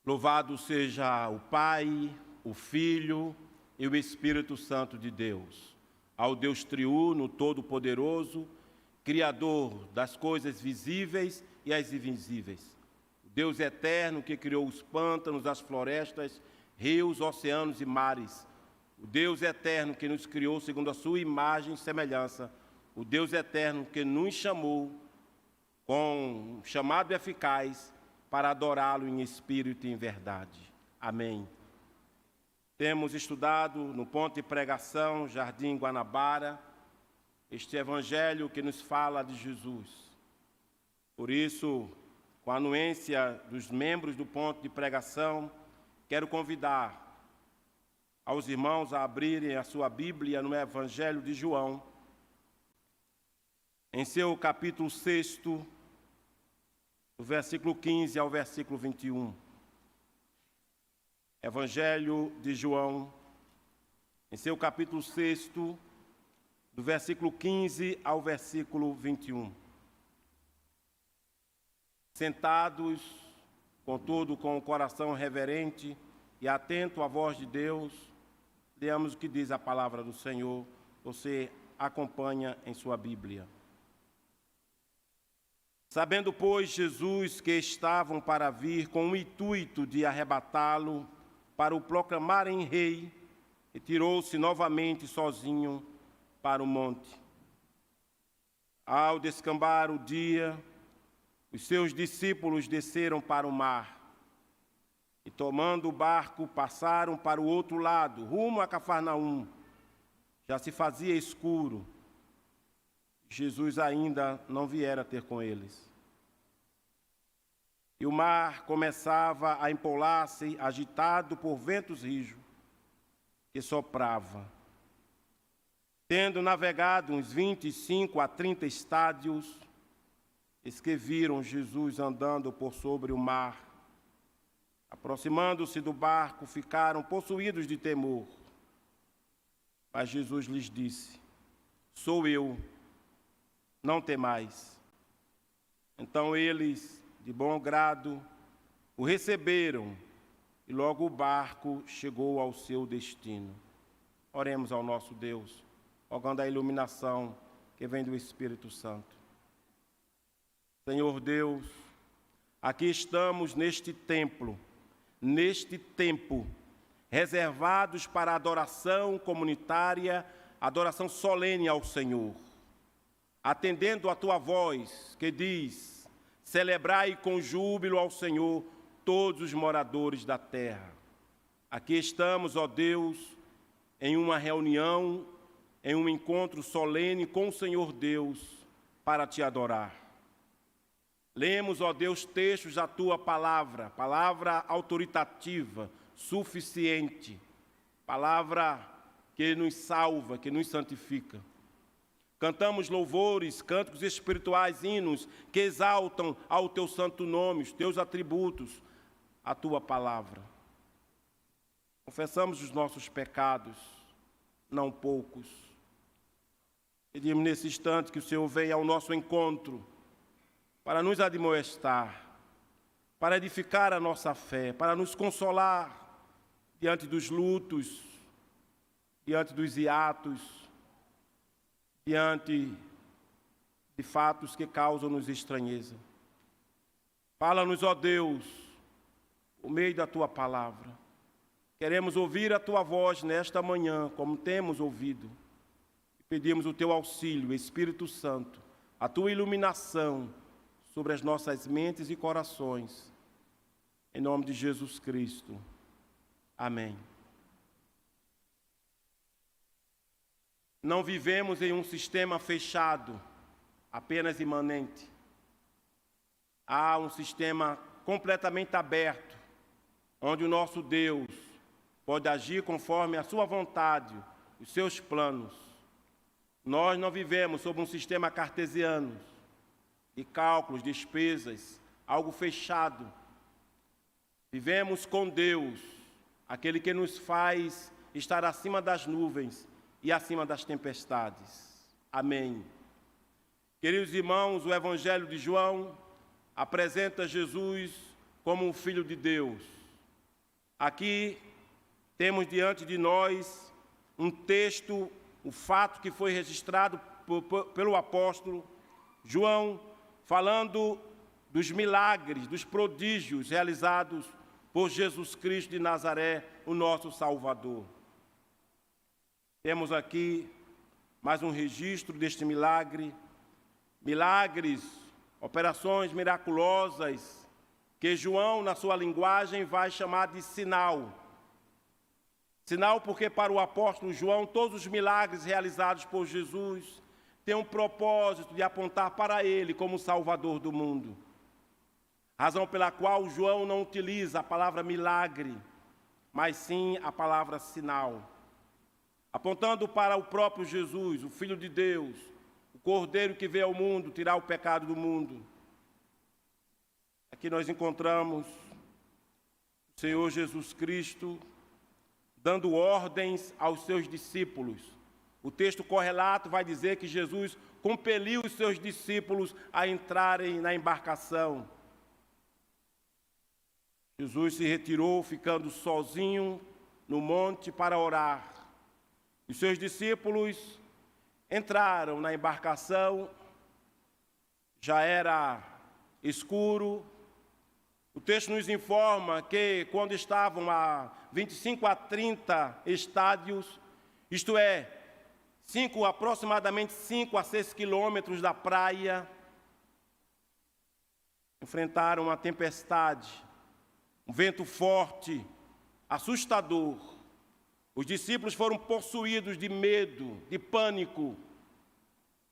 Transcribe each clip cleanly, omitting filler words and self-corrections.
Louvado seja o Pai, o Filho e o Espírito Santo de Deus. Ao Deus triuno, todo-poderoso, Criador das coisas visíveis e as invisíveis. Deus eterno que criou os pântanos, as florestas, rios, oceanos e mares. O Deus eterno que nos criou segundo a sua imagem e semelhança. O Deus eterno que nos chamou com um chamado eficaz para adorá-lo em espírito e em verdade. Amém. Temos estudado no ponto de pregação, Jardim Guanabara, este evangelho que nos fala de Jesus. Por isso, com a anuência dos membros do ponto de pregação, quero convidar aos irmãos a abrirem a sua Bíblia no Evangelho de João, em seu capítulo 6, do versículo 15 ao versículo 21. Evangelho de João, em seu capítulo 6, do versículo 15 ao versículo 21. Sentados, contudo, com o coração reverente e atento à voz de Deus, leamos o que diz a palavra do Senhor. Você acompanha em sua Bíblia. Sabendo, pois, Jesus que estavam para vir com o intuito de arrebatá-lo para o proclamarem rei, retirou-se novamente sozinho para o monte. Ao descambar o dia, os seus discípulos desceram para o mar e, tomando o barco, passaram para o outro lado, rumo a Cafarnaum. Já se fazia escuro. Jesus ainda não viera ter com eles. E o mar começava a empolar-se, agitado por ventos rijos, que soprava. Tendo navegado uns 25 a 30 estádios, eis que viram Jesus andando por sobre o mar. Aproximando-se do barco, ficaram possuídos de temor. Mas Jesus lhes disse: sou eu, não temais. Então eles, de bom grado, o receberam, e logo o barco chegou ao seu destino. Oremos ao nosso Deus, rogando a iluminação que vem do Espírito Santo. Senhor Deus, aqui estamos neste templo, neste tempo, reservados para a adoração comunitária, adoração solene ao Senhor. Atendendo a tua voz, que diz: celebrai com júbilo ao Senhor todos os moradores da terra. Aqui estamos, ó Deus, em uma reunião, em um encontro solene com o Senhor Deus, para te adorar. Lemos, ó Deus, textos da tua palavra, palavra autoritativa, suficiente, palavra que nos salva, que nos santifica. Cantamos louvores, cânticos espirituais, hinos que exaltam ao teu santo nome, os teus atributos, a tua palavra. Confessamos os nossos pecados, não poucos. Pedimos nesse instante que o Senhor venha ao nosso encontro para nos admoestar, para edificar a nossa fé, para nos consolar diante dos lutos, diante dos hiatos, diante de fatos que causam-nos estranheza. Fala-nos, ó Deus, por meio da tua palavra. Queremos ouvir a tua voz nesta manhã, como temos ouvido. E pedimos o teu auxílio, Espírito Santo, a tua iluminação sobre as nossas mentes e corações. Em nome de Jesus Cristo. Amém. Não vivemos em um sistema fechado, apenas imanente. Há um sistema completamente aberto, onde o nosso Deus pode agir conforme a sua vontade, os seus planos. Nós não vivemos sob um sistema cartesiano, de cálculos, despesas, algo fechado. Vivemos com Deus, aquele que nos faz estar acima das nuvens e acima das tempestades. Amém. Queridos irmãos, o Evangelho de João apresenta Jesus como um Filho de Deus, Aqui temos diante de nós um texto, o fato que foi registrado pelo apóstolo João, falando dos milagres, dos prodígios realizados por Jesus Cristo de Nazaré, o nosso Salvador. Temos aqui mais um registro deste milagre, milagres, operações miraculosas, que João, na sua linguagem, vai chamar de sinal. Sinal porque para o apóstolo João, todos os milagres realizados por Jesus têm um propósito de apontar para ele como Salvador do mundo. Razão pela qual João não utiliza a palavra milagre, mas sim a palavra sinal, apontando para o próprio Jesus, o Filho de Deus, o Cordeiro que veio ao mundo tirar o pecado do mundo. Aqui nós encontramos o Senhor Jesus Cristo dando ordens aos seus discípulos. O texto correlato vai dizer que Jesus compeliu os seus discípulos a entrarem na embarcação. Jesus se retirou, ficando sozinho no monte para orar. Os seus discípulos entraram na embarcação, já era escuro. O texto nos informa que quando estavam a 25 a 30 estádios, isto é, aproximadamente 5 a 6 quilômetros da praia, enfrentaram uma tempestade, um vento forte, assustador. Os discípulos foram possuídos de medo, de pânico,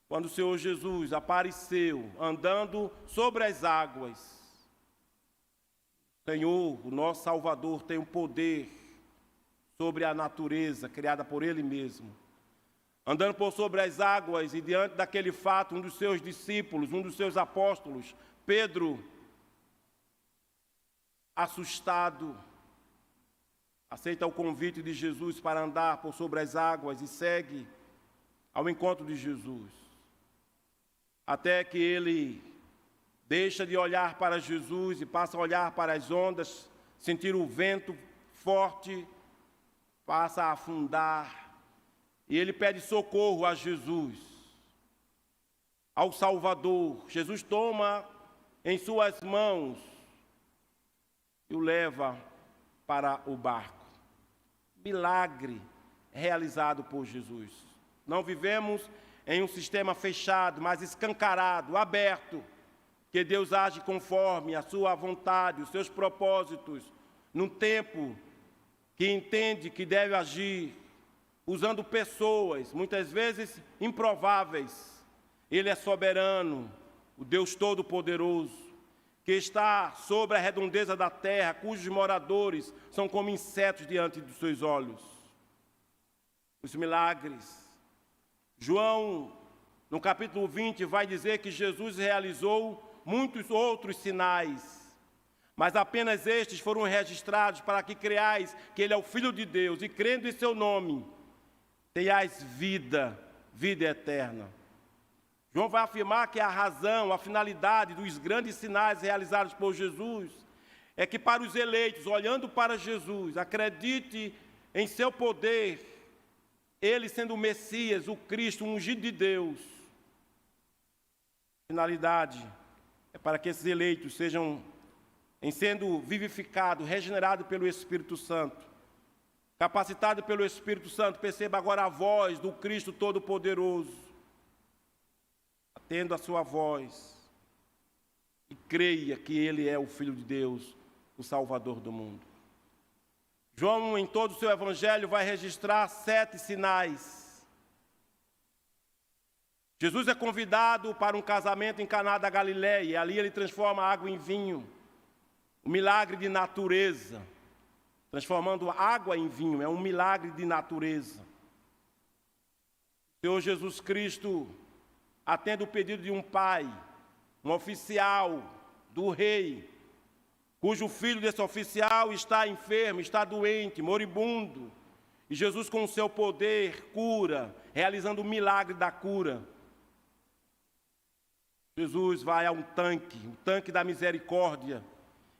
quando o Senhor Jesus apareceu andando sobre as águas. O Senhor, o nosso Salvador, tem um poder sobre a natureza criada por Ele mesmo. Andando por sobre as águas e diante daquele fato, um dos seus discípulos, um dos seus apóstolos, Pedro, assustado, aceita o convite de Jesus para andar por sobre as águas e segue ao encontro de Jesus. Até que ele deixa de olhar para Jesus e passa a olhar para as ondas, sentir o vento forte, passa a afundar. E ele pede socorro a Jesus, ao Salvador. Jesus toma em suas mãos e o leva para o barco. Milagre realizado por Jesus. Não vivemos em um sistema fechado, mas escancarado, aberto, que Deus age conforme a sua vontade, os seus propósitos, num tempo que entende que deve agir, usando pessoas, muitas vezes improváveis. Ele é soberano, o Deus Todo-Poderoso, que está sobre a redondeza da terra, cujos moradores são como insetos diante dos seus olhos. Os milagres. João, no capítulo 20, vai dizer que Jesus realizou muitos outros sinais, mas apenas estes foram registrados para que creais que Ele é o Filho de Deus e, crendo em seu nome, tenhais vida, vida eterna. João vai afirmar que a razão, a finalidade dos grandes sinais realizados por Jesus é que para os eleitos, olhando para Jesus, acredite em seu poder, Ele sendo o Messias, o Cristo, o ungido de Deus. A finalidade é para que esses eleitos sejam, em sendo vivificados, regenerados pelo Espírito Santo, capacitados pelo Espírito Santo, perceba agora a voz do Cristo Todo-Poderoso, atendo a sua voz e creia que Ele é o Filho de Deus, o Salvador do mundo. João, em todo o seu evangelho, vai registrar 7 sinais. Jesus é convidado para um casamento em Caná da Galileia, e ali ele transforma a água em vinho. Um milagre de natureza. Transformando água em vinho, é um milagre de natureza. O Senhor Jesus Cristo atende o pedido de um pai, um oficial do rei, cujo filho desse oficial está enfermo, está doente, moribundo. E Jesus, com o seu poder, cura, realizando o milagre da cura. Jesus vai a um tanque da misericórdia,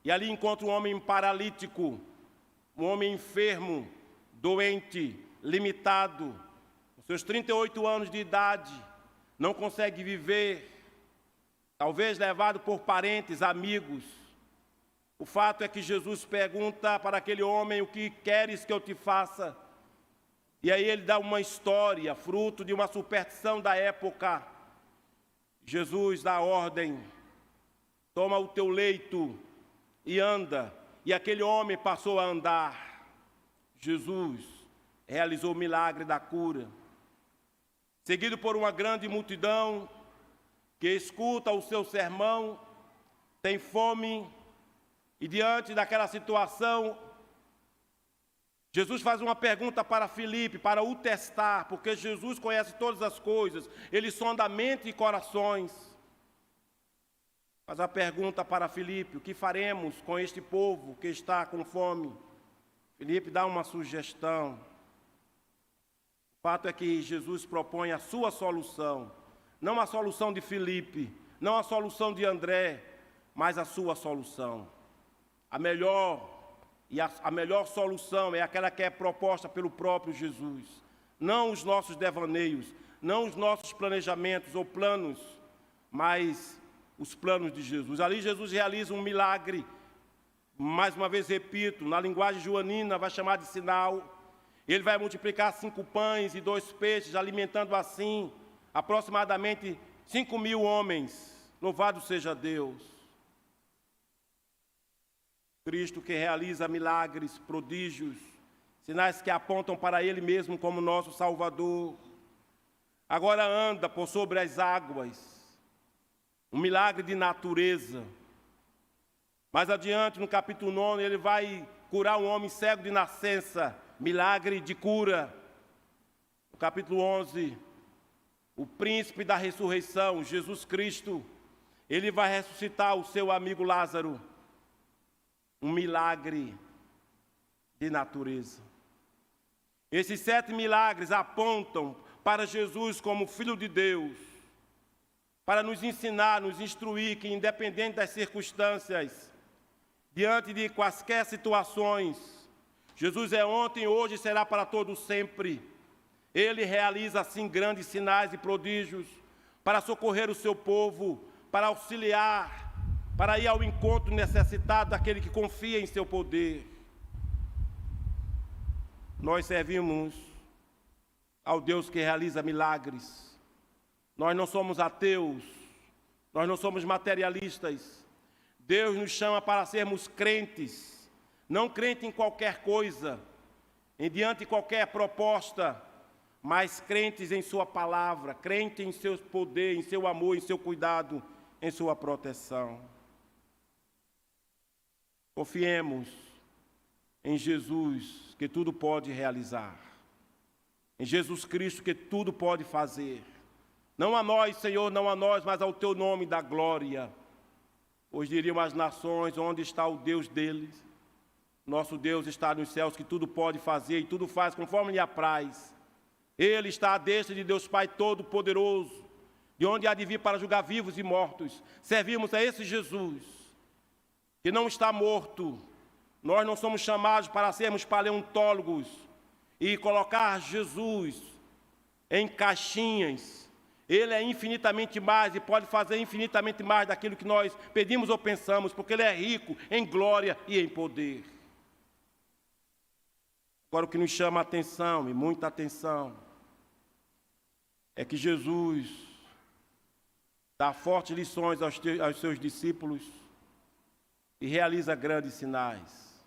e ali encontra um homem paralítico, um homem enfermo, doente, limitado, com seus 38 anos de idade, não consegue viver, talvez levado por parentes, amigos. O fato é que Jesus pergunta para aquele homem: o que queres que eu te faça? E aí ele dá uma história, fruto de uma superstição da época. Jesus dá a ordem: toma o teu leito e anda. E aquele homem passou a andar. Jesus realizou o milagre da cura. Seguido por uma grande multidão que escuta o seu sermão, tem fome, e diante daquela situação, Jesus faz uma pergunta para Filipe, para o testar, porque Jesus conhece todas as coisas, ele sonda a mente e corações. Faz a pergunta para Filipe: o que faremos com este povo que está com fome? Filipe dá uma sugestão. O fato é que Jesus propõe a sua solução, não a solução de Filipe, não a solução de André, mas a sua solução. A melhor solução é aquela que é proposta pelo próprio Jesus. Não os nossos devaneios, não os nossos planejamentos ou planos, mas os planos de Jesus. Ali Jesus realiza um milagre, mais uma vez repito, na linguagem joanina vai chamar de sinal. Ele vai multiplicar 5 pães e 2 peixes, alimentando assim aproximadamente 5.000 homens. Louvado seja Deus. Cristo que realiza milagres, prodígios, sinais que apontam para Ele mesmo como nosso Salvador. Agora anda por sobre as águas. Um milagre de natureza. Mais adiante, no capítulo 9, ele vai curar um homem cego de nascença. Milagre de cura. No capítulo 11, o príncipe da ressurreição, Jesus Cristo, ele vai ressuscitar o seu amigo Lázaro. Um milagre de natureza. Esses 7 milagres apontam para Jesus como Filho de Deus, para nos ensinar, nos instruir que, independente das circunstâncias, diante de quaisquer situações, Jesus é ontem, hoje e será para todos sempre. Ele realiza assim grandes sinais e prodígios para socorrer o seu povo, para auxiliar, para ir ao encontro necessitado daquele que confia em seu poder. Nós servimos ao Deus que realiza milagres. Nós não somos ateus, nós não somos materialistas. Deus nos chama para sermos crentes, não crente em qualquer coisa, em diante de qualquer proposta, mas crentes em sua palavra, crente em seu poder, em seu amor, em seu cuidado, em sua proteção. Confiemos em Jesus, que tudo pode realizar. Em Jesus Cristo, que tudo pode fazer. Não a nós, Senhor, não a nós, mas ao teu nome da glória. Pois diriam as nações: onde está o Deus deles? Nosso Deus está nos céus, que tudo pode fazer e tudo faz conforme lhe apraz. Ele está à destra de Deus Pai Todo-Poderoso, de onde há de vir para julgar vivos e mortos. Servimos a esse Jesus, que não está morto. Nós não somos chamados para sermos paleontólogos e colocar Jesus em caixinhas. Ele é infinitamente mais e pode fazer infinitamente mais daquilo que nós pedimos ou pensamos, porque Ele é rico em glória e em poder. Agora, o que nos chama a atenção, e muita atenção, é que Jesus dá fortes lições aos seus discípulos e realiza grandes sinais.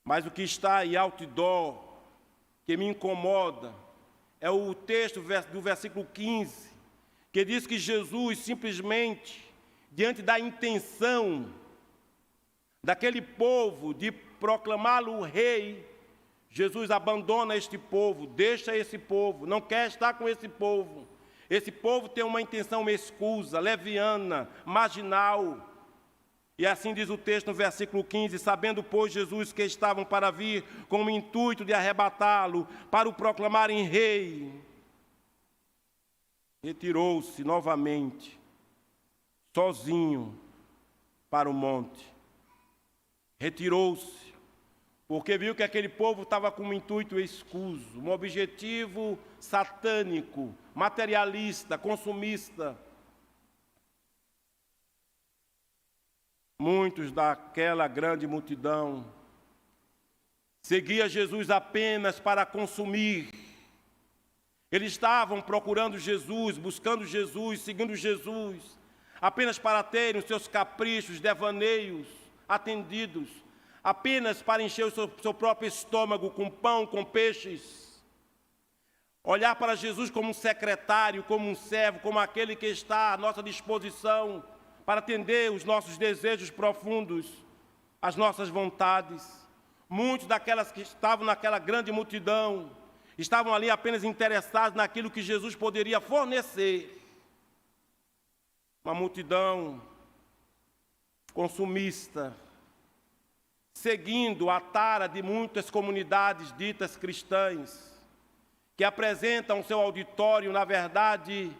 Mas o que está em outdoor, que me incomoda, é o texto do versículo 15, que diz que Jesus simplesmente, diante da intenção daquele povo de proclamá-lo rei, Jesus abandona este povo, deixa esse povo, não quer estar com esse povo. Esse povo tem uma intenção escusa, leviana, marginal. E assim diz o texto no versículo 15: sabendo, pois, Jesus que estavam para vir com o intuito de arrebatá-lo, para o proclamarem rei, retirou-se novamente, sozinho, para o monte. Retirou-se, porque viu que aquele povo estava com um intuito escuso, um objetivo satânico, materialista, consumista. Muitos daquela grande multidão seguia Jesus apenas para consumir. Eles estavam procurando Jesus, buscando Jesus, seguindo Jesus, apenas para terem os seus caprichos, devaneios atendidos, apenas para encher o seu próprio estômago com pão, com peixes. Olhar para Jesus como um secretário, como um servo, como aquele que está à nossa disposição para atender os nossos desejos profundos, as nossas vontades. Muitos daquelas que estavam naquela grande multidão estavam ali apenas interessados naquilo que Jesus poderia fornecer. Uma multidão consumista, seguindo a tara de muitas comunidades ditas cristãs, que apresentam seu auditório, na verdade,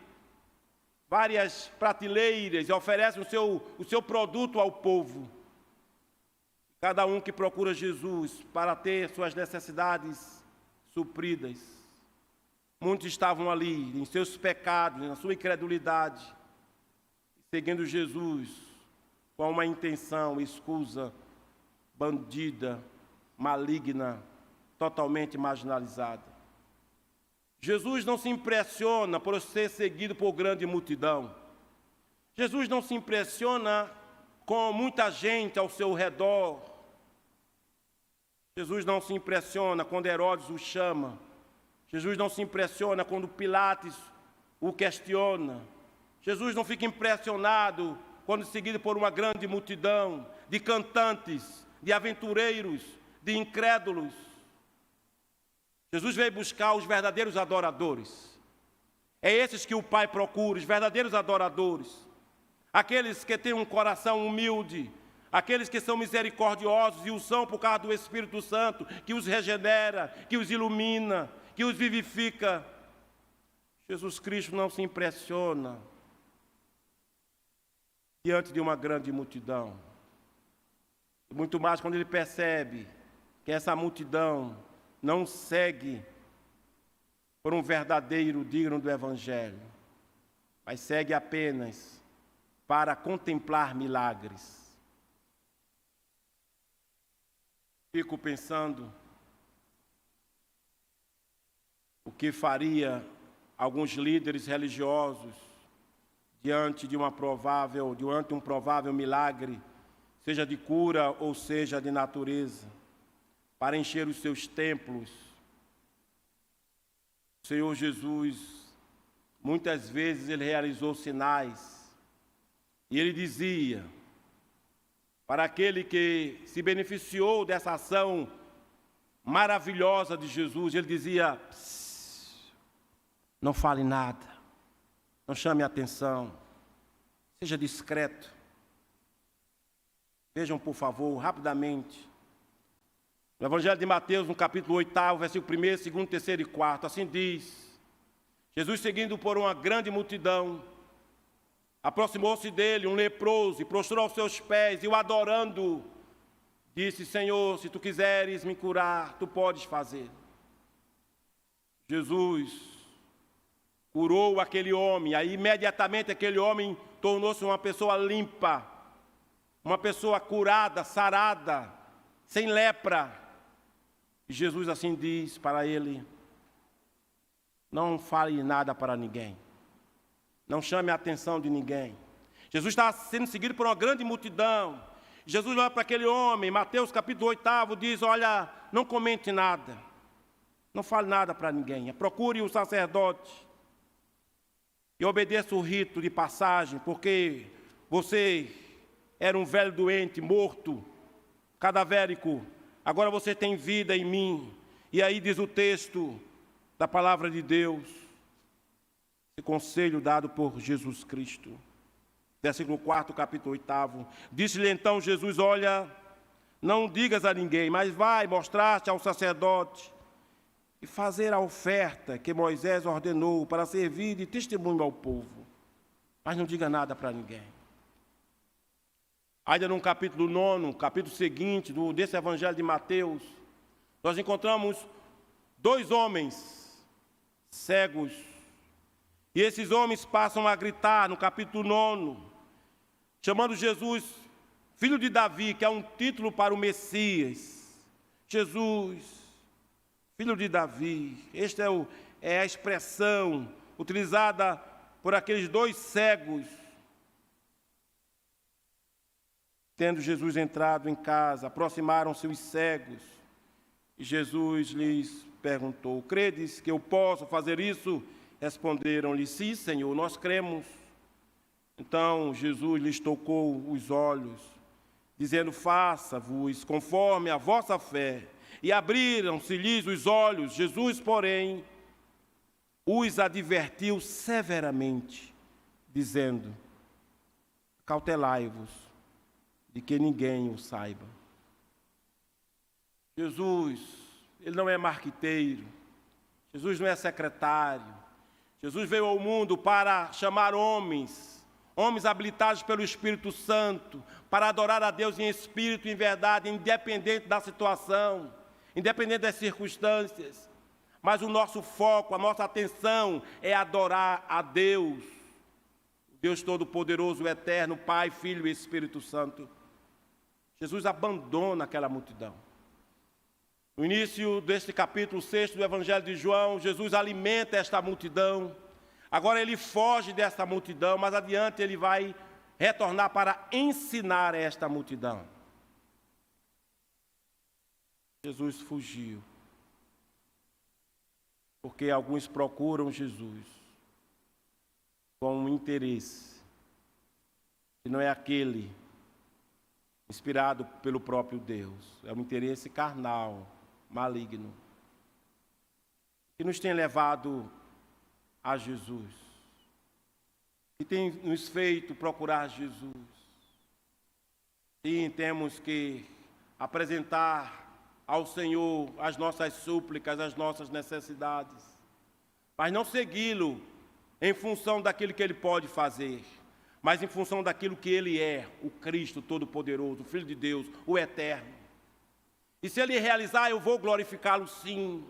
várias prateleiras e oferecem o seu produto ao povo. Cada um que procura Jesus para ter suas necessidades supridas. Muitos estavam ali em seus pecados, na sua incredulidade, seguindo Jesus com uma intenção escusa, bandida, maligna, totalmente marginalizada. Jesus não se impressiona por ser seguido por grande multidão. Jesus não se impressiona com muita gente ao seu redor. Jesus não se impressiona quando Herodes o chama. Jesus não se impressiona quando Pilatos o questiona. Jesus não fica impressionado quando seguido por uma grande multidão de cantantes, de aventureiros, de incrédulos. Jesus veio buscar os verdadeiros adoradores. É esses que o Pai procura, os verdadeiros adoradores. Aqueles que têm um coração humilde, aqueles que são misericordiosos e o são por causa do Espírito Santo, que os regenera, que os ilumina, que os vivifica. Jesus Cristo não se impressiona diante de uma grande multidão. Muito mais quando ele percebe que essa multidão não segue por um verdadeiro digno do Evangelho, mas segue apenas para contemplar milagres. Fico pensando o que faria alguns líderes religiosos diante de um provável milagre, seja de cura ou seja de natureza, para encher os seus templos. O Senhor Jesus, muitas vezes ele realizou sinais, e ele dizia, para aquele que se beneficiou dessa ação maravilhosa de Jesus, ele dizia, não fale nada, não chame atenção, seja discreto. Vejam, por favor, rapidamente, no Evangelho de Mateus, no capítulo 8, versículo 1, 2, 3 e 4, assim diz, Jesus seguindo por uma grande multidão, aproximou-se dele um leproso e prostrou aos seus pés e o adorando, disse, Senhor, se tu quiseres me curar, tu podes fazer. Jesus curou aquele homem, aí imediatamente aquele homem tornou-se uma pessoa limpa, uma pessoa curada, sarada, sem lepra. E Jesus assim diz para ele, não fale nada para ninguém, não chame a atenção de ninguém. Jesus estava sendo seguido por uma grande multidão. Jesus olha para aquele homem, Mateus capítulo 8 diz, olha, não comente nada, não fale nada para ninguém, procure o sacerdote e obedeça o rito de passagem, porque você era um velho doente, morto, cadavérico, agora você tem vida em mim. E aí diz o texto da palavra de Deus, esse conselho dado por Jesus Cristo. Versículo 4, capítulo 8. Disse-lhe então Jesus, olha, não digas a ninguém, mas vai mostrar-te ao sacerdote e fazer a oferta que Moisés ordenou para servir de testemunho ao povo. Mas não diga nada para ninguém. Ainda no capítulo 9, capítulo seguinte desse Evangelho de Mateus, nós encontramos 2 homens cegos. E esses homens passam a gritar no capítulo 9, chamando Jesus filho de Davi, que é um título para o Messias. Jesus, filho de Davi. Esta é a expressão utilizada por aqueles 2 cegos. Tendo Jesus entrado em casa, aproximaram-se os cegos. E Jesus lhes perguntou: credes que eu posso fazer isso? Responderam-lhe: sim, Senhor, nós cremos. Então Jesus lhes tocou os olhos, dizendo: faça-vos conforme a vossa fé. E abriram-se-lhes os olhos. Jesus, porém, os advertiu severamente, dizendo: cautelai-vos de que ninguém o saiba. Jesus, ele não é marqueteiro. Jesus não é secretário. Jesus veio ao mundo para chamar homens habilitados pelo Espírito Santo, para adorar a Deus em espírito e em verdade, independente da situação, independente das circunstâncias. Mas o nosso foco, a nossa atenção é adorar a Deus, Deus Todo-Poderoso, o Eterno, Pai, Filho e Espírito Santo. Jesus abandona aquela multidão. No início deste capítulo 6 do Evangelho de João, Jesus alimenta esta multidão. Agora ele foge desta multidão, mas adiante ele vai retornar para ensinar esta multidão. Jesus fugiu, porque alguns procuram Jesus com um interesse, que não é aquele inspirado pelo próprio Deus, é um interesse carnal, maligno, que nos tem levado a Jesus, que tem nos feito procurar Jesus. Sim, temos que apresentar ao Senhor as nossas súplicas, as nossas necessidades, mas não segui-lo em função daquilo que Ele pode fazer, mas em função daquilo que Ele é, o Cristo Todo-Poderoso, o Filho de Deus, o Eterno. E se Ele realizar, eu vou glorificá-lo sim,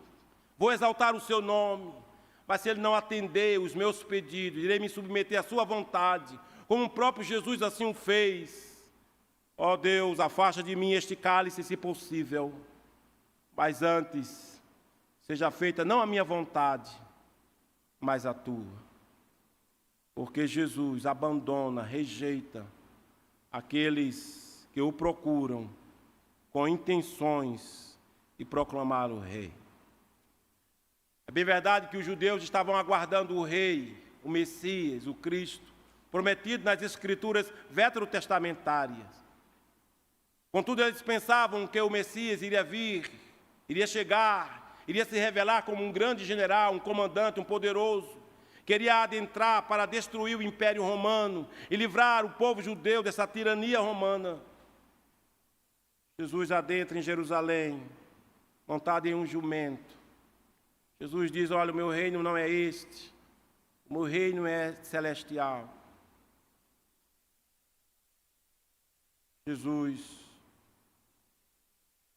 vou exaltar o seu nome, mas se Ele não atender os meus pedidos, irei me submeter à sua vontade, como o próprio Jesus assim o fez. Ó Deus, afasta de mim este cálice, se possível, mas antes seja feita não a minha vontade, mas a tua. Porque Jesus abandona, rejeita aqueles que o procuram com intenções de proclamá-lo rei. É bem verdade que os judeus estavam aguardando o rei, o Messias, o Cristo, prometido nas escrituras veterotestamentárias. Contudo, eles pensavam que o Messias iria vir, iria chegar, iria se revelar como um grande general, um comandante, um poderoso, queria adentrar para destruir o Império Romano e livrar o povo judeu dessa tirania romana. Jesus adentra em Jerusalém, montado em um jumento. Jesus diz: olha, o meu reino não é este, o meu reino é celestial. Jesus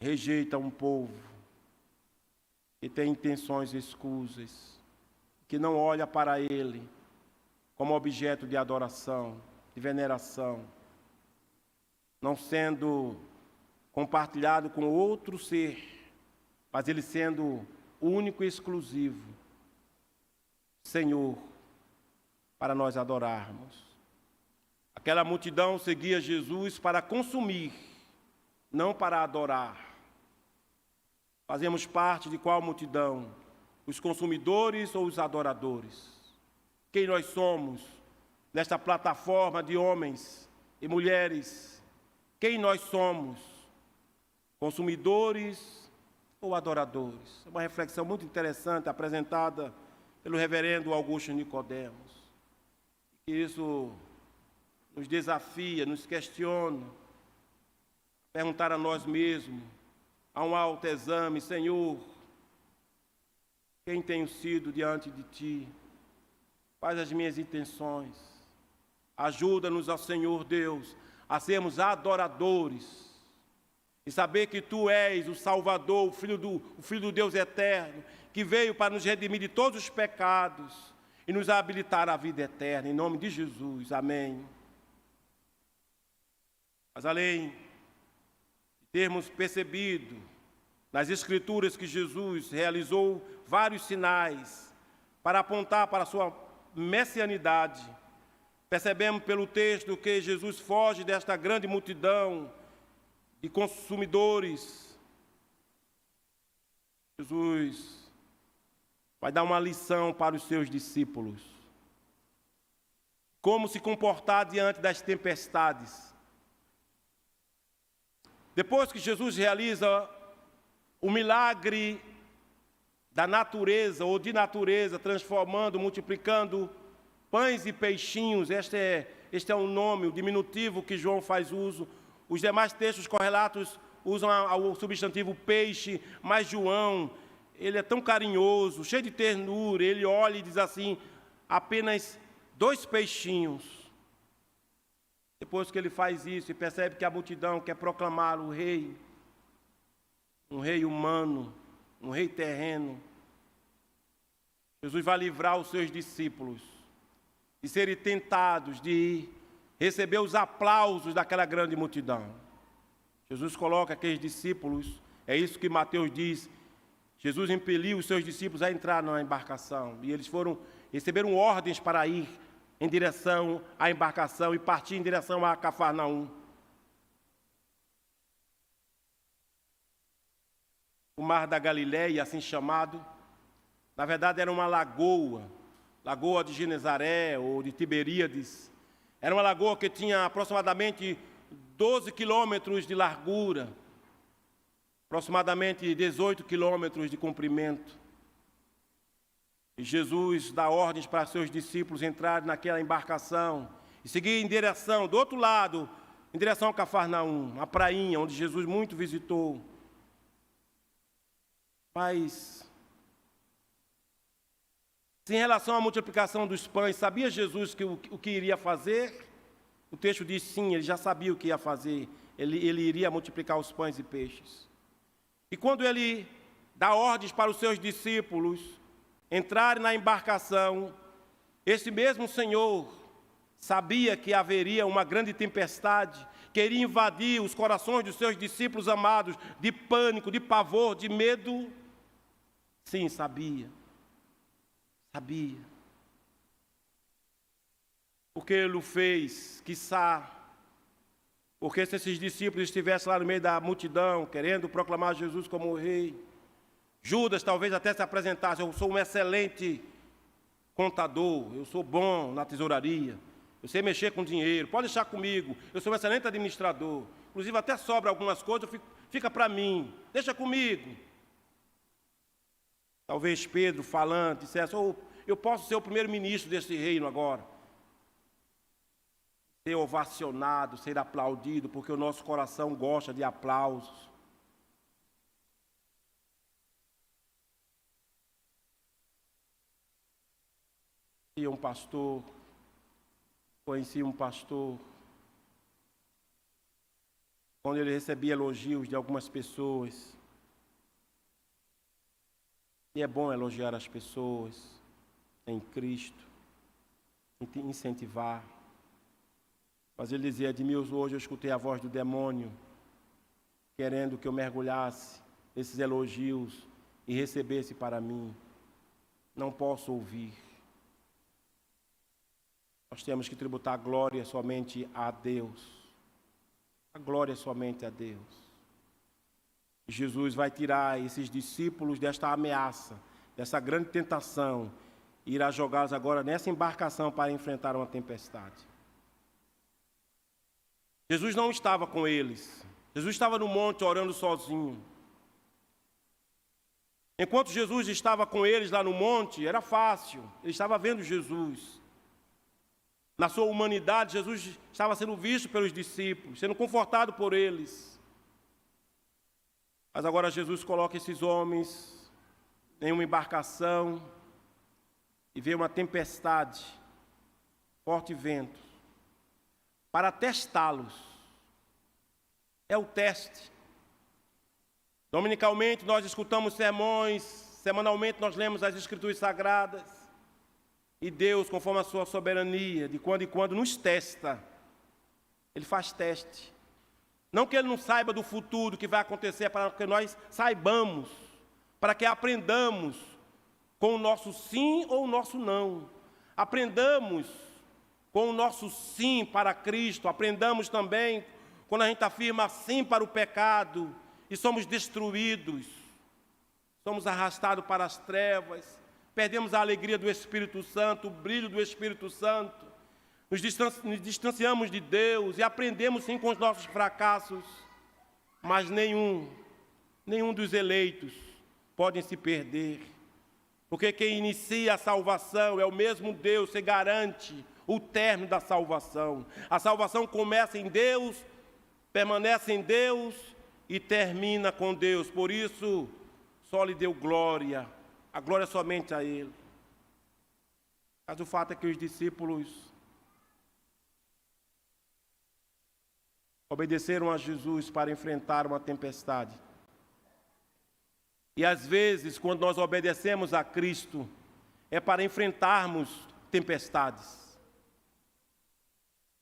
rejeita um povo que tem intenções escusas, que não olha para Ele como objeto de adoração, de veneração, não sendo compartilhado com outro ser, mas Ele sendo único e exclusivo, Senhor, para nós adorarmos. Aquela multidão seguia Jesus para consumir, não para adorar. Fazemos parte de qual multidão? Os consumidores ou os adoradores? Quem nós somos nesta plataforma de homens e mulheres? Quem nós somos? Consumidores ou adoradores? É uma reflexão muito interessante apresentada pelo reverendo Augusto Nicodemos. Isso nos desafia, nos questiona, perguntar a nós mesmos, a um autoexame: Senhor, quem tenho sido diante de Ti? Quais as minhas intenções? Ajuda-nos, ó Senhor Deus, a sermos adoradores e saber que Tu és o Salvador, o Filho do Deus eterno, que veio para nos redimir de todos os pecados e nos habilitar à vida eterna, em nome de Jesus, amém. Mas além de termos percebido nas Escrituras que Jesus realizou vários sinais para apontar para a sua messianidade, percebemos pelo texto que Jesus foge desta grande multidão de consumidores. Jesus vai dar uma lição para os seus discípulos. Como se comportar diante das tempestades. Depois que Jesus realiza o milagre da natureza, ou de natureza, transformando, multiplicando pães e peixinhos, este é um nome, o diminutivo que João faz uso. Os demais textos correlatos usam o substantivo peixe, mas João, ele é tão carinhoso, cheio de ternura, ele olha e diz assim, apenas 2 peixinhos. Depois que ele faz isso e percebe que a multidão quer proclamar o rei, um rei humano, um rei terreno, Jesus vai livrar os seus discípulos de serem tentados, de receber os aplausos daquela grande multidão. Jesus coloca aqueles discípulos, é isso que Mateus diz, Jesus impeliu os seus discípulos a entrar na embarcação, e eles receberam ordens para ir em direção à embarcação e partir em direção a Cafarnaum. O Mar da Galileia, assim chamado, na verdade era uma lagoa de Genezaré ou de Tiberíades. Era uma lagoa que tinha aproximadamente 12 quilômetros de largura, aproximadamente 18 quilômetros de comprimento. E Jesus dá ordens para seus discípulos entrarem naquela embarcação e seguir em direção, do outro lado, em direção a Cafarnaum, a prainha, onde Jesus muito visitou. Mas, em relação à multiplicação dos pães, sabia Jesus o que iria fazer? O texto diz sim, ele já sabia o que ia fazer. Ele iria multiplicar os pães e peixes. E quando ele dá ordens para os seus discípulos entrarem na embarcação, esse mesmo Senhor sabia que haveria uma grande tempestade, que iria invadir os corações dos seus discípulos amados, de pânico, de pavor, de medo. Sim, sabia. Sabia. Porque ele o fez, quiçá, porque se esses discípulos estivessem lá no meio da multidão, querendo proclamar Jesus como o rei, Judas talvez até se apresentasse, eu sou um excelente contador, eu sou bom na tesouraria, eu sei mexer com dinheiro, pode deixar comigo, eu sou um excelente administrador, inclusive até sobra algumas coisas, fica para mim, deixa comigo. Talvez Pedro, falando, dissesse, eu posso ser o primeiro-ministro desse reino agora. Ser ovacionado, ser aplaudido, porque o nosso coração gosta de aplausos. Conheci um pastor, quando ele recebia elogios de algumas pessoas. E é bom elogiar as pessoas em Cristo, incentivar. Mas ele dizia, Edmilson, hoje eu escutei a voz do demônio, querendo que eu mergulhasse nesses elogios e recebesse para mim. Não posso ouvir. Nós temos que tributar a glória somente a Deus. A glória somente a Deus. Jesus vai tirar esses discípulos desta ameaça, dessa grande tentação, e irá jogá-los agora nessa embarcação para enfrentar uma tempestade. Jesus não estava com eles. Jesus estava no monte orando sozinho. Enquanto Jesus estava com eles lá no monte, era fácil. Ele estava vendo Jesus. Na sua humanidade, Jesus estava sendo visto pelos discípulos, sendo confortado por eles. Mas agora Jesus coloca esses homens em uma embarcação e vê uma tempestade, forte vento, para testá-los. É o teste. Dominicalmente nós escutamos sermões, semanalmente nós lemos as Escrituras Sagradas. E Deus, conforme a sua soberania, de quando em quando nos testa. Ele faz teste. Não que Ele não saiba do futuro, que vai acontecer, para que nós saibamos, para que aprendamos com o nosso sim ou o nosso não. Aprendamos com o nosso sim para Cristo. Aprendamos também quando a gente afirma sim para o pecado e somos destruídos. Somos arrastados para as trevas. Perdemos a alegria do Espírito Santo, o brilho do Espírito Santo. Nos distanciamos de Deus e aprendemos sim com os nossos fracassos. Mas nenhum dos eleitos podem se perder. Porque quem inicia a salvação é o mesmo Deus que garante o término da salvação. A salvação começa em Deus, permanece em Deus e termina com Deus. Por isso, só lhe deu glória. A glória é somente a Ele. Mas o fato é que os discípulos obedeceram a Jesus para enfrentar uma tempestade. E às vezes, quando nós obedecemos a Cristo, é para enfrentarmos tempestades.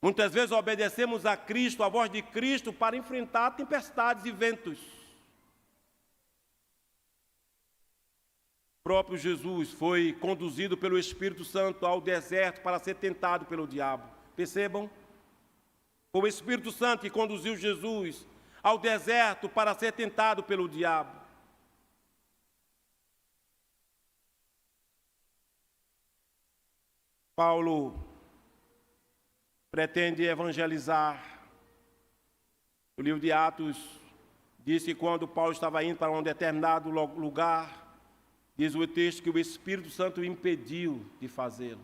Muitas vezes obedecemos a Cristo, a voz de Cristo, para enfrentar tempestades e ventos. O próprio Jesus foi conduzido pelo Espírito Santo ao deserto para ser tentado pelo diabo. Percebam? Foi o Espírito Santo que conduziu Jesus ao deserto para ser tentado pelo diabo. Paulo pretende evangelizar. O livro de Atos diz que quando Paulo estava indo para um determinado lugar, diz o texto que o Espírito Santo o impediu de fazê-lo.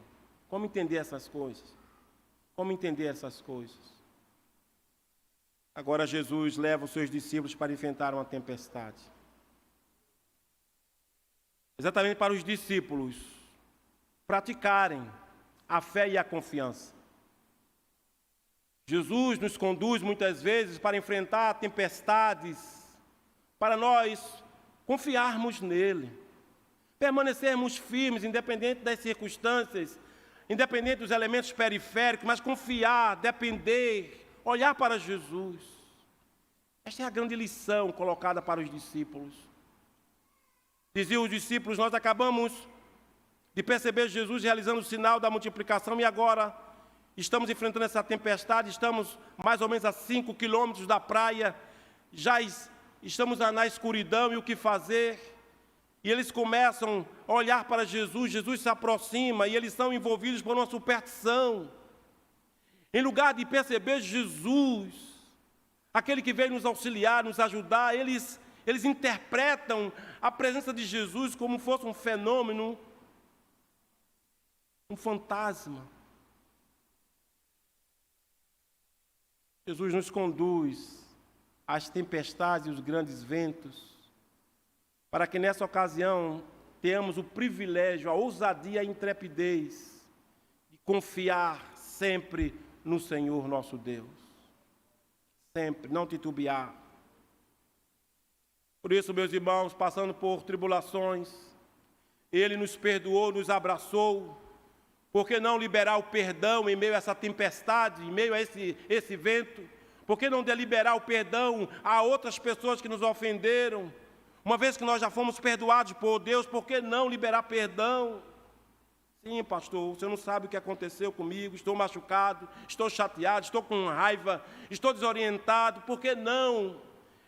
Como entender essas coisas? Como entender essas coisas? Agora Jesus leva os seus discípulos para enfrentar uma tempestade. Exatamente para os discípulos praticarem a fé e a confiança. Jesus nos conduz muitas vezes para enfrentar tempestades, para nós confiarmos nele, permanecermos firmes, independente das circunstâncias, independente dos elementos periféricos, mas confiar, depender, olhar para Jesus. Esta é a grande lição colocada para os discípulos. Diziam os discípulos: nós acabamos de perceber Jesus realizando o sinal da multiplicação e agora estamos enfrentando essa tempestade, estamos mais ou menos a 5 quilômetros da praia, já estamos na escuridão e o que fazer? E eles começam a olhar para Jesus, Jesus se aproxima e eles são envolvidos por uma superstição. Em lugar de perceber Jesus, aquele que veio nos auxiliar, nos ajudar, eles interpretam a presença de Jesus como fosse um fenômeno, um fantasma. Jesus nos conduz às tempestades e os grandes ventos, para que nessa ocasião tenhamos o privilégio, a ousadia e a intrepidez de confiar sempre no Senhor nosso Deus. Sempre, não titubear. Por isso, meus irmãos, passando por tribulações, Ele nos perdoou, nos abraçou. Por que não liberar o perdão em meio a essa tempestade, em meio a esse vento? Por que não deliberar o perdão a outras pessoas que nos ofenderam? Uma vez que nós já fomos perdoados por Deus, por que não liberar perdão? Sim, pastor, você não sabe o que aconteceu comigo, estou machucado, estou chateado, estou com raiva, estou desorientado. Por que não,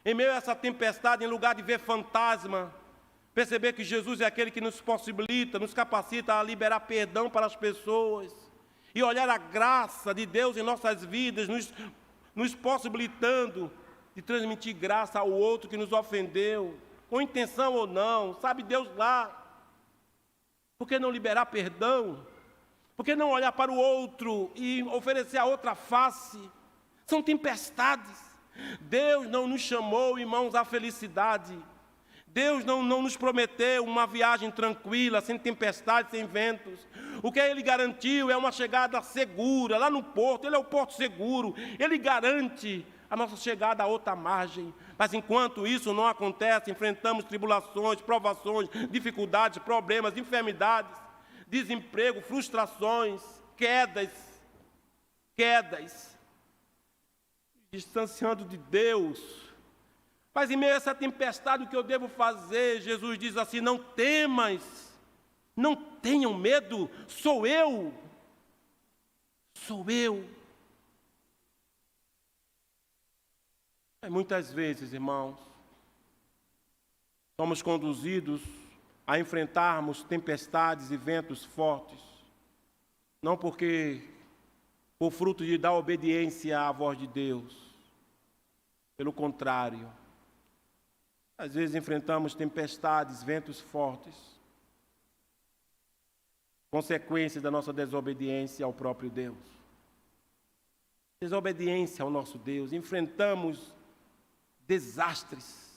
em meio a essa tempestade, em lugar de ver fantasma, perceber que Jesus é aquele que nos possibilita, nos capacita a liberar perdão para as pessoas e olhar a graça de Deus em nossas vidas, nos possibilitando de transmitir graça ao outro que nos ofendeu, com intenção ou não, sabe Deus lá. Por que não liberar perdão? Por que não olhar para o outro e oferecer a outra face? São tempestades. Deus não nos chamou, irmãos, à felicidade. Deus não nos prometeu uma viagem tranquila, sem tempestades, sem ventos. O que Ele garantiu é uma chegada segura, lá no porto. Ele é o porto seguro. Ele garante a nossa chegada à outra margem. Mas enquanto isso não acontece, enfrentamos tribulações, provações, dificuldades, problemas, enfermidades, desemprego, frustrações, quedas, distanciando de Deus. Mas em meio a essa tempestade, o que eu devo fazer? Jesus diz assim: não temas, não tenham medo, sou eu. Muitas vezes, irmãos, somos conduzidos a enfrentarmos tempestades e ventos fortes, não porque por fruto de dar obediência à voz de Deus. Pelo contrário, às vezes enfrentamos tempestades, ventos fortes, consequência da nossa desobediência ao próprio Deus. Desobediência ao nosso Deus, enfrentamos desastres.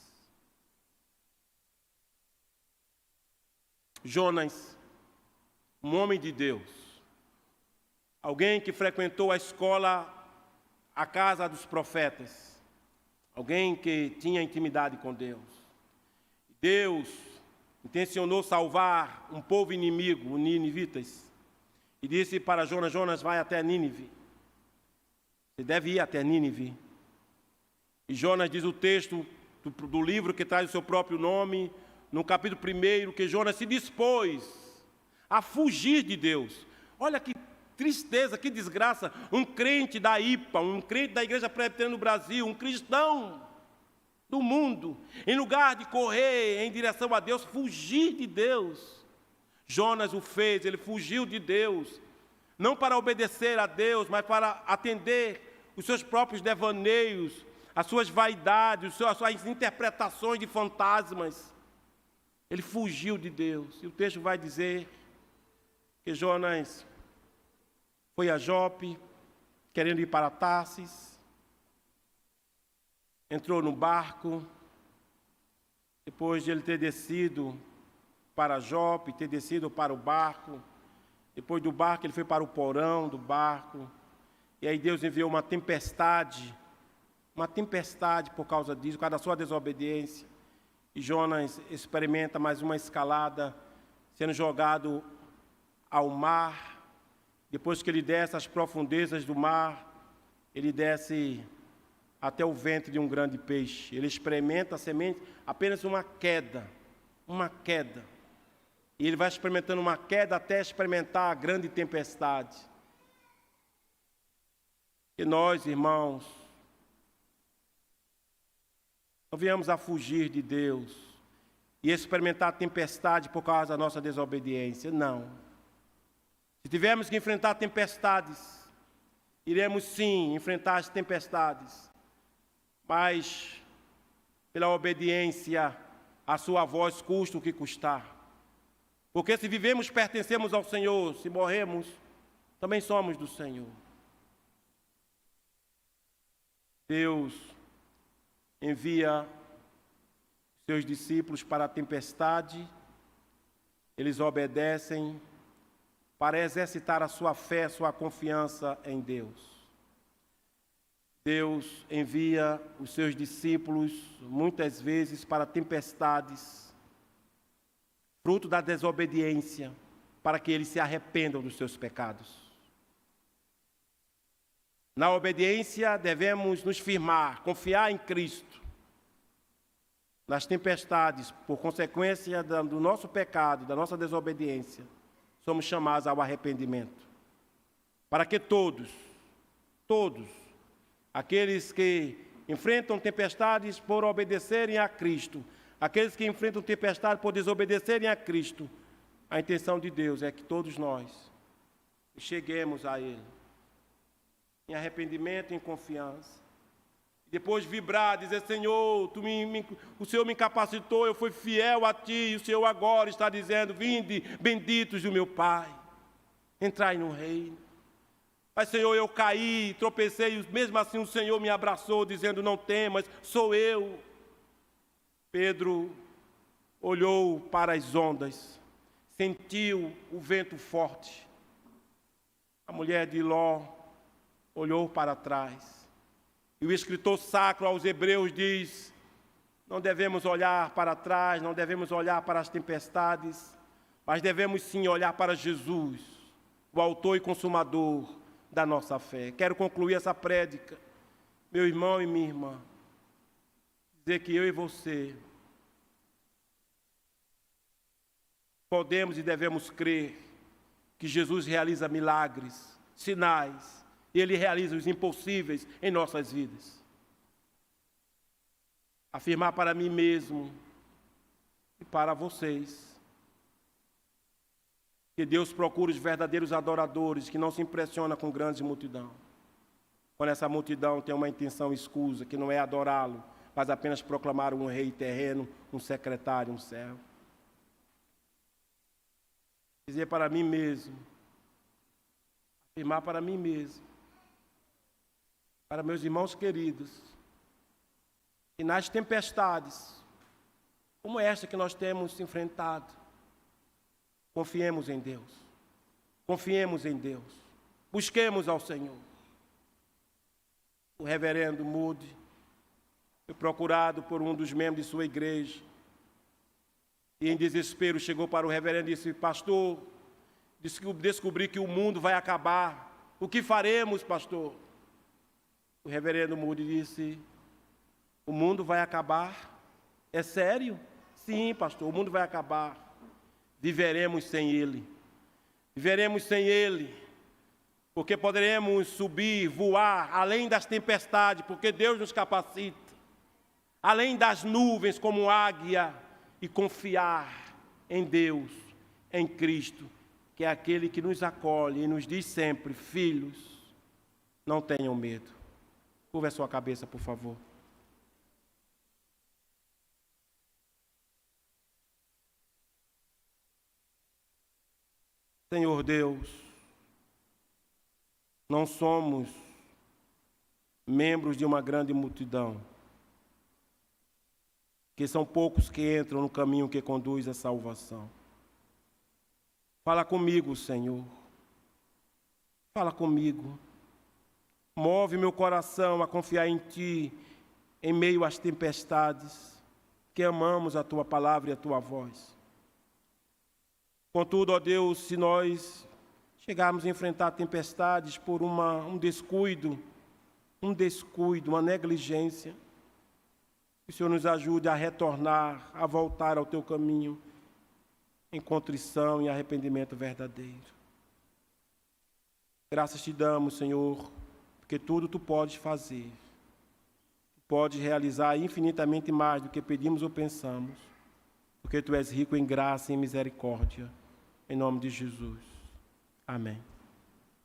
Jonas, um homem de Deus, alguém que frequentou a escola, a casa dos profetas, alguém que tinha intimidade com Deus. Deus intencionou salvar um povo inimigo, os ninivitas, e disse para Jonas: Jonas, vai até Nínive. Você deve ir até Nínive. E Jonas, diz o texto do livro que traz o seu próprio nome, no capítulo 1, que Jonas se dispôs a fugir de Deus. Olha que tristeza, que desgraça, um crente da IPA, um crente da Igreja Presbiteriana no Brasil, um cristão do mundo, em lugar de correr em direção a Deus, fugir de Deus. Jonas o fez, ele fugiu de Deus, não para obedecer a Deus, mas para atender os seus próprios devaneios, as suas vaidades, as suas interpretações de fantasmas. Ele fugiu de Deus. E o texto vai dizer que Jonas foi a Jope, querendo ir para Tarsis, entrou no barco, depois de ele ter descido para Jope, ter descido para o barco, depois do barco ele foi para o porão do barco, e aí Deus enviou uma tempestade por causa disso, por causa da sua desobediência, e Jonas experimenta mais uma escalada, sendo jogado ao mar. Depois que ele desce às profundezas do mar, ele desce até o ventre de um grande peixe. Ele experimenta a semente, apenas uma queda. E ele vai experimentando uma queda até experimentar a grande tempestade. E nós, irmãos, não viemos a fugir de Deus e experimentar a tempestade por causa da nossa desobediência. Não. Se tivermos que enfrentar tempestades, iremos sim enfrentar as tempestades, mas pela obediência à sua voz, custa o que custar. Porque se vivemos, pertencemos ao Senhor, se morremos, também somos do Senhor. Deus envia seus discípulos para a tempestade, eles obedecem para exercitar a sua fé, a sua confiança em Deus. Deus envia os seus discípulos muitas vezes para tempestades, fruto da desobediência, para que eles se arrependam dos seus pecados. Na obediência devemos nos firmar, confiar em Cristo. Nas tempestades, por consequência do nosso pecado, da nossa desobediência, somos chamados ao arrependimento. Para que todos, aqueles que enfrentam tempestades por obedecerem a Cristo, aqueles que enfrentam tempestades por desobedecerem a Cristo, a intenção de Deus é que todos nós cheguemos a Ele, em arrependimento e em confiança. Depois vibrar, dizer: Senhor, o Senhor me incapacitou, eu fui fiel a Ti, e o Senhor agora está dizendo: vinde, benditos do meu Pai, entrai no reino. Mas, Senhor, eu caí, tropecei, e mesmo assim o Senhor me abraçou, dizendo: não temas, sou eu. Pedro olhou para as ondas, sentiu o vento forte. A mulher de Ló olhou para trás E o escritor sacro aos Hebreus diz: não devemos olhar para trás, não devemos olhar para as tempestades, mas devemos sim olhar para Jesus, o autor e consumador da nossa fé. Quero concluir essa prédica, meu irmão e minha irmã, dizer que eu e você podemos e devemos crer que Jesus realiza milagres, sinais, e Ele realiza os impossíveis em nossas vidas. Afirmar para mim mesmo e para vocês que Deus procura os verdadeiros adoradores, que não se impressiona com grande multidão. Quando essa multidão tem uma intenção escusa, que não é adorá-lo, mas apenas proclamar um rei terreno, um secretário, um servo. Dizer para mim mesmo, afirmar para mim mesmo, para meus irmãos queridos, que nas tempestades, como esta que nós temos enfrentado, confiemos em Deus, confiemos em Deus, busquemos ao Senhor. O reverendo Moody foi procurado por um dos membros de sua igreja e em desespero chegou para o reverendo e disse: pastor, descobri que o mundo vai acabar, o que faremos, pastor? O reverendo Moody disse: o mundo vai acabar? É sério? Sim, pastor, o mundo vai acabar. Viveremos sem Ele. Viveremos sem Ele, porque poderemos subir, voar, além das tempestades, porque Deus nos capacita, além das nuvens como águia, e confiar em Deus, em Cristo, que é aquele que nos acolhe e nos diz sempre: filhos, não tenham medo. Curva a sua cabeça, por favor. Senhor Deus, não somos membros de uma grande multidão, que são poucos que entram no caminho que conduz à salvação. Fala comigo, Senhor. Fala comigo. Move meu coração a confiar em Ti, em meio às tempestades, que amamos a Tua palavra e a Tua voz. Contudo, ó Deus, se nós chegarmos a enfrentar tempestades por um descuido, uma negligência, que o Senhor nos ajude a retornar, a voltar ao Teu caminho, em contrição e arrependimento verdadeiro. Graças Te damos, Senhor, porque tudo Tu podes fazer. Podes realizar infinitamente mais do que pedimos ou pensamos, porque Tu és rico em graça e em misericórdia. Em nome de Jesus. Amém.